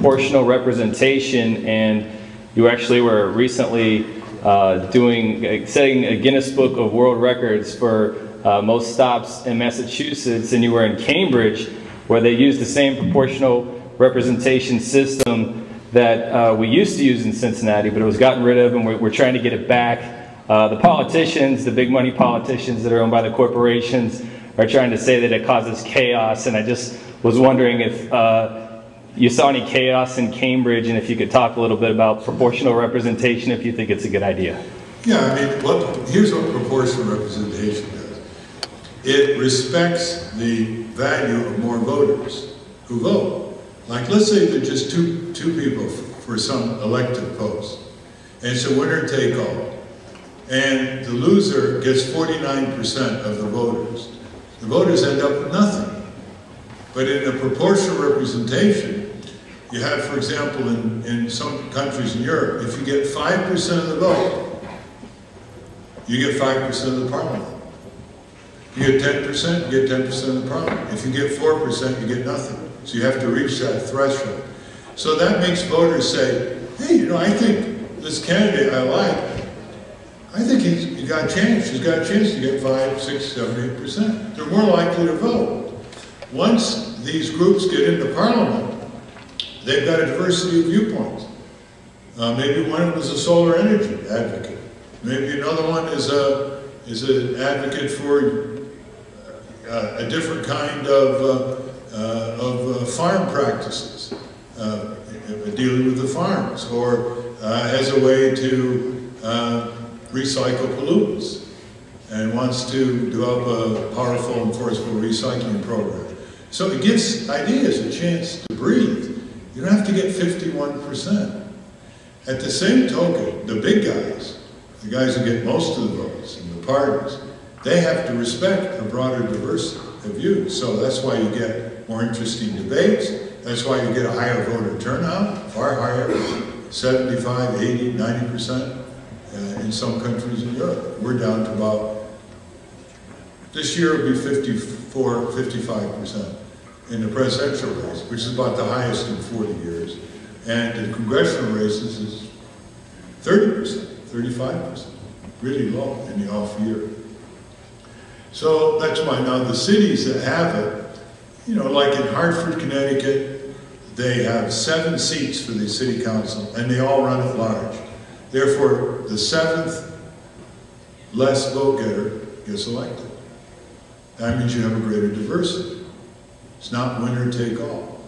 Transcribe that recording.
proportional representation, and you actually were recently setting a Guinness Book of World Records for most stops in Massachusetts, and you were in Cambridge, where they used the same proportional representation system that we used to use in Cincinnati, but it was gotten rid of, and we're trying to get it back. The politicians, the big money politicians that are owned by the corporations, are trying to say that it causes chaos, and I just was wondering if you saw any chaos in Cambridge, and if you could talk a little bit about proportional representation, if you think it's a good idea. Yeah, I mean, here's what proportional representation does. It respects the value of more voters who vote. Like, let's say there's just two people for some elected post, and it's a winner take all, and the loser gets 49% of the voters. The voters end up with nothing. But in a proportional representation, you have, for example, in some countries in Europe, if you get 5% of the vote, you get 5% of the parliament. You get 10%, you get 10% of the parliament. If you get 4%, you get nothing. So you have to reach that threshold. So that makes voters say, hey, you know, I think this candidate I like, I think he's got a chance. He's got a chance to get 5, 6, 7, 8%. They're more likely to vote. Once these groups get into parliament, they've got a diversity of viewpoints. Maybe one of them is a solar energy advocate. Maybe another one is an advocate for a different kind of farm practices, dealing with the farms, or as a way to recycle pollutants, and wants to develop a powerful enforceable recycling program. So it gives ideas a chance to breathe. You don't have to get 51%. At the same token, the big guys, the guys who get most of the votes in the parties, they have to respect a broader diversity of views. So that's why you get more interesting debates. That's why you get a higher voter turnout, far higher, 75, 80, 90%. In some countries in Europe. We're down to about, this year will be 54, 55% in the presidential race, which is about the highest in 40 years. And in congressional races is 30%, 35%, really low in the off year. So that's why now the cities that have it, you know, like in Hartford, Connecticut, they have 7 seats for the city council, and they all run at large. Therefore, the 7th less vote getter gets elected. That means you have a greater diversity. It's not winner take all.